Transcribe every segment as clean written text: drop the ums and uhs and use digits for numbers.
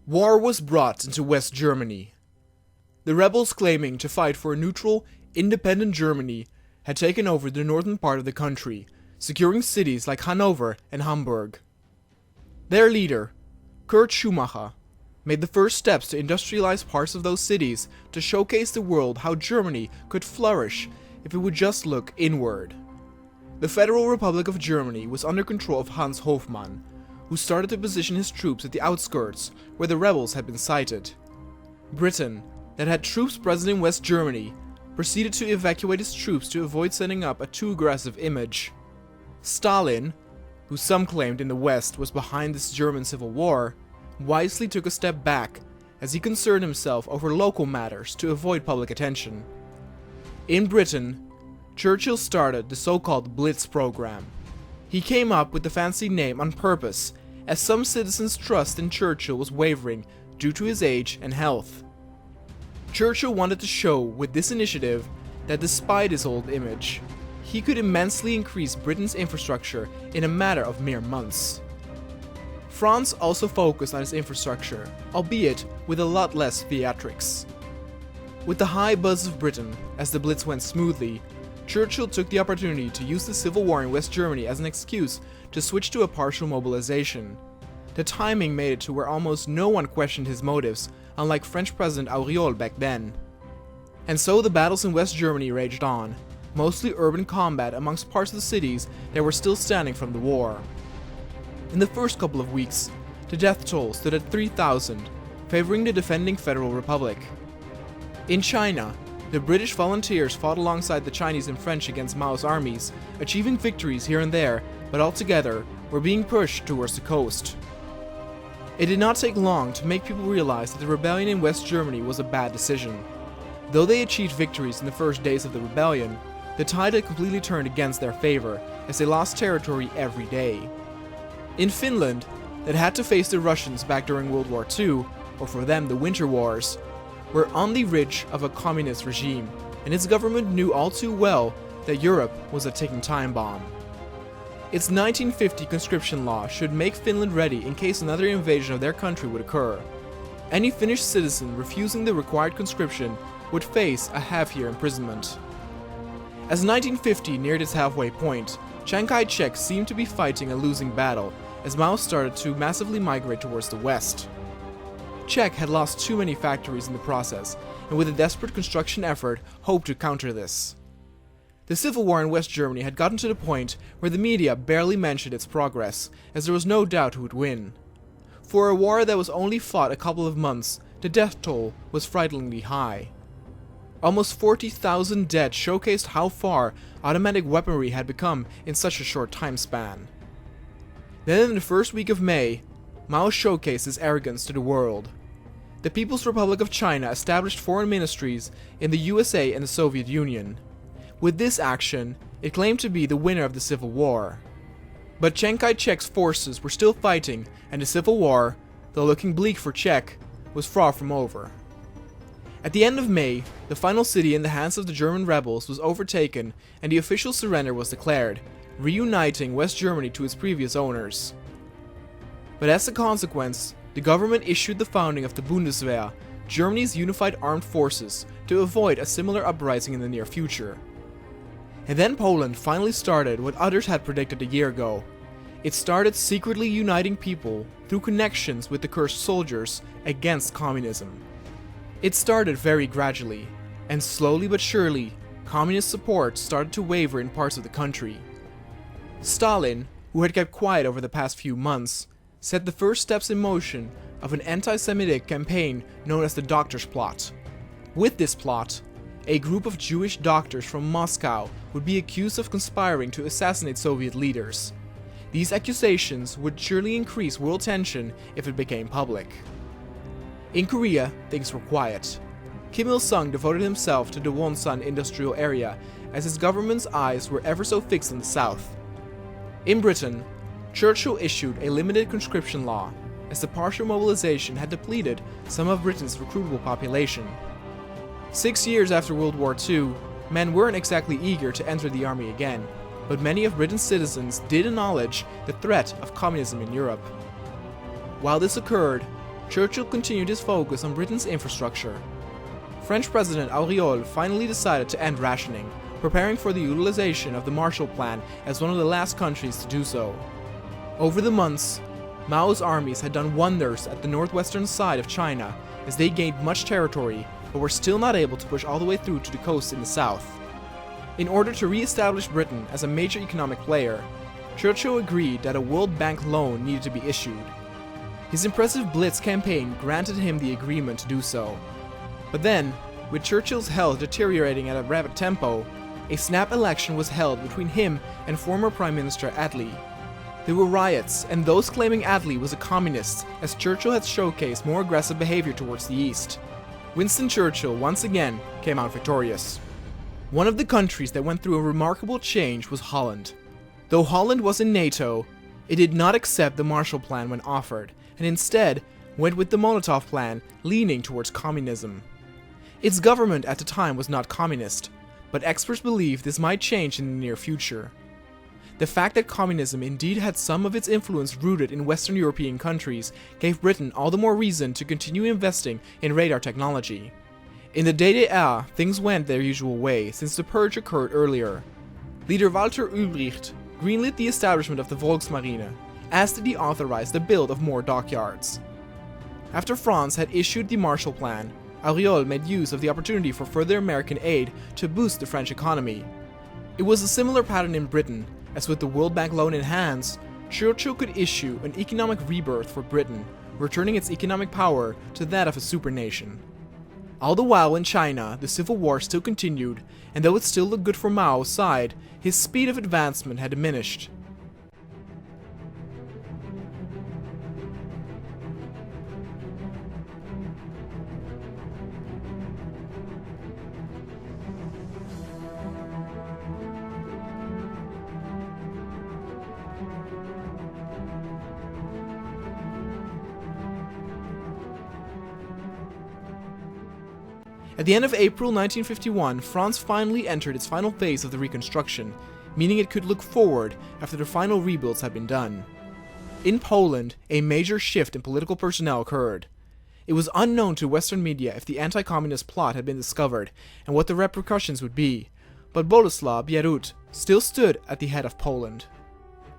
War was brought into West Germany. The rebels claiming to fight for a neutral, independent Germany had taken over the northern part of the country, securing cities like Hanover and Hamburg. Their leader, Kurt Schumacher, made the first steps to industrialize parts of those cities to showcase the world how Germany could flourish if it would just look inward. The Federal Republic of Germany was under control of Hans Hofmann, who started to position his troops at the outskirts where the rebels had been sighted. Britain, that had troops present in West Germany, proceeded to evacuate its troops to avoid setting up a too aggressive image. Stalin, who some claimed in the West was behind this German civil war, wisely took a step back as he concerned himself over local matters to avoid public attention. In Britain, Churchill started the so-called Blitz program. He came up with the fancy name on purpose, as some citizens' trust in Churchill was wavering due to his age and health. Churchill wanted to show with this initiative that despite his old image, he could immensely increase Britain's infrastructure in a matter of mere months. France also focused on its infrastructure, albeit with a lot less theatrics. With the high buzz of Britain, as the Blitz went smoothly, Churchill took the opportunity to use the civil war in West Germany as an excuse to switch to a partial mobilization. The timing made it to where almost no one questioned his motives, unlike French President Auriol back then. And so the battles in West Germany raged on, mostly urban combat amongst parts of the cities that were still standing from the war. In the first couple of weeks, the death toll stood at 3,000, favoring the defending Federal Republic. In China, the British volunteers fought alongside the Chinese and French against Mao's armies, achieving victories here and there, but altogether were being pushed towards the coast. It did not take long to make people realize that the rebellion in West Germany was a bad decision. Though they achieved victories in the first days of the rebellion, the tide had completely turned against their favor, as they lost territory every day. In Finland, that had to face the Russians back during World War II, or for them the Winter Wars, were on the ridge of a communist regime, and its government knew all too well that Europe was a ticking time bomb. Its 1950 Conscription Law should make Finland ready in case another invasion of their country would occur. Any Finnish citizen refusing the required conscription would face a half-year imprisonment. As 1950 neared its halfway point, Chiang Kai-shek seemed to be fighting a losing battle as Mao started to massively migrate towards the west. Czech had lost too many factories in the process, and with a desperate construction effort, hoped to counter this. The civil war in West Germany had gotten to the point where the media barely mentioned its progress, as there was no doubt who would win. For a war that was only fought a couple of months, the death toll was frighteningly high. Almost 40,000 dead showcased how far automatic weaponry had become in such a short time span. Then in the first week of May, Mao showcased his arrogance to the world. The People's Republic of China established foreign ministries in the USA and the Soviet Union. With this action, it claimed to be the winner of the Civil War. But Chiang Kai-shek's forces were still fighting, and the Civil War, though looking bleak for Czech, was far from over. At the end of May, the final city in the hands of the German rebels was overtaken and the official surrender was declared, reuniting West Germany to its previous owners. But as a consequence, the government issued the founding of the Bundeswehr, Germany's unified armed forces, to avoid a similar uprising in the near future. And then Poland finally started what others had predicted a year ago. It started secretly uniting people through connections with the cursed soldiers against communism. It started very gradually, and slowly but surely, communist support started to waver in parts of the country. Stalin, who had kept quiet over the past few months, set the first steps in motion of an anti-Semitic campaign known as the Doctors' Plot. With this plot, a group of Jewish doctors from Moscow would be accused of conspiring to assassinate Soviet leaders. These accusations would surely increase world tension if it became public. In Korea, things were quiet. Kim Il-sung devoted himself to the Wonsan industrial area as his government's eyes were ever so fixed on the south. In Britain, Churchill issued a limited conscription law, as the partial mobilization had depleted some of Britain's recruitable population. 6 years after World War II, men weren't exactly eager to enter the army again, but many of Britain's citizens did acknowledge the threat of communism in Europe. While this occurred, Churchill continued his focus on Britain's infrastructure. French President Auriol finally decided to end rationing, preparing for the utilization of the Marshall Plan as one of the last countries to do so. Over the months, Mao's armies had done wonders at the northwestern side of China as they gained much territory, but were still not able to push all the way through to the coast in the south. In order to re-establish Britain as a major economic player, Churchill agreed that a World Bank loan needed to be issued. His impressive Blitz campaign granted him the agreement to do so. But then, with Churchill's health deteriorating at a rapid tempo, a snap election was held between him and former Prime Minister Attlee. There were riots, and those claiming Attlee was a communist, as Churchill had showcased more aggressive behavior towards the east. Winston Churchill once again came out victorious. One of the countries that went through a remarkable change was Holland. Though Holland was in NATO, it did not accept the Marshall Plan when offered, and instead went with the Molotov Plan, leaning towards communism. Its government at the time was not communist, but experts believe this might change in the near future. The fact that communism indeed had some of its influence rooted in Western European countries gave Britain all the more reason to continue investing in radar technology. In the DDR, things went their usual way since the purge occurred earlier. Leader Walter Ulbricht greenlit the establishment of the Volksmarine, as did he authorize the build of more dockyards. After France had issued the Marshall Plan, Auriol made use of the opportunity for further American aid to boost the French economy. It was a similar pattern in Britain, as with the World Bank loan in hands, Churchill could issue an economic rebirth for Britain, returning its economic power to that of a supernation. All the while in China, the civil war still continued, and though it still looked good for Mao's side, his speed of advancement had diminished. At the end of April 1951, France finally entered its final phase of the Reconstruction, meaning it could look forward after the final rebuilds had been done. In Poland, a major shift in political personnel occurred. It was unknown to Western media if the anti-communist plot had been discovered and what the repercussions would be, but Bolesław Bierut still stood at the head of Poland.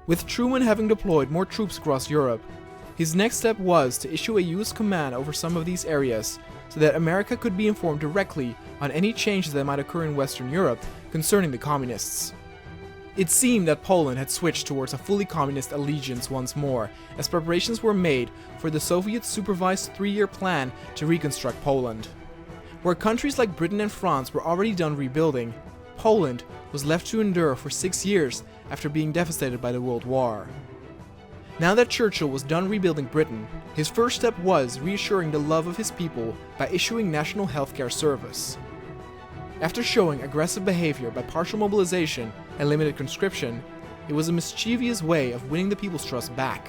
With Truman having deployed more troops across Europe, his next step was to issue a US command over some of these areas, so that America could be informed directly on any changes that might occur in Western Europe concerning the communists. It seemed that Poland had switched towards a fully communist allegiance once more, as preparations were made for the Soviet-supervised 3-year plan to reconstruct Poland. Where countries like Britain and France were already done rebuilding, Poland was left to endure for 6 years after being devastated by the World War. Now that Churchill was done rebuilding Britain, his first step was reassuring the love of his people by issuing national healthcare service. After showing aggressive behavior by partial mobilization and limited conscription, it was a mischievous way of winning the people's trust back.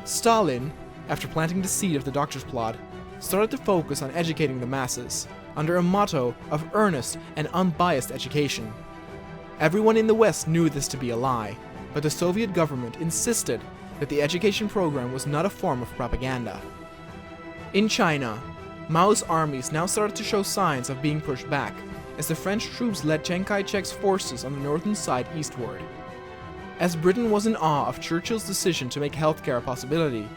Stalin, after planting the seed of the doctor's plot, started to focus on educating the masses, under a motto of earnest and unbiased education. Everyone in the West knew this to be a lie, but the Soviet government insisted that the education program was not a form of propaganda. In China, Mao's armies now started to show signs of being pushed back, as the French troops led Chiang Kai-shek's forces on the northern side eastward. As Britain was in awe of Churchill's decision to make healthcare a possibility,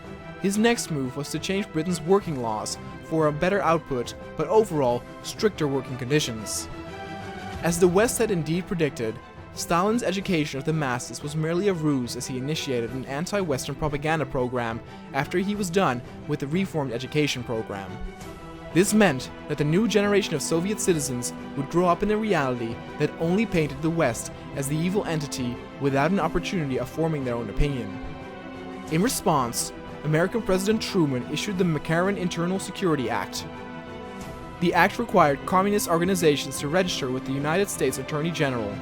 his next move was to change Britain's working laws for a better output, but overall stricter working conditions. As the West had indeed predicted, Stalin's education of the masses was merely a ruse, as he initiated an anti-Western propaganda program after he was done with the reformed education program. This meant that the new generation of Soviet citizens would grow up in a reality that only painted the West as the evil entity without an opportunity of forming their own opinion. In response, American President Truman issued the McCarran Internal Security Act. The act required communist organizations to register with the United States Attorney General.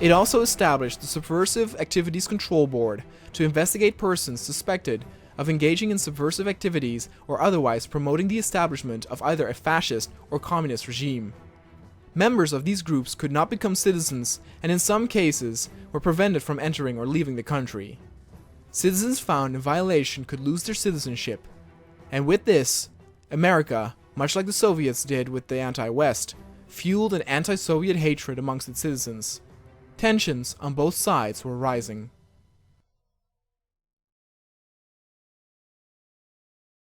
It also established the Subversive Activities Control Board to investigate persons suspected of engaging in subversive activities or otherwise promoting the establishment of either a fascist or communist regime. Members of these groups could not become citizens, and in some cases were prevented from entering or leaving the country. Citizens found in violation could lose their citizenship. And with this, America, much like the Soviets did with the anti-West, fueled an anti-Soviet hatred amongst its citizens. Tensions on both sides were rising.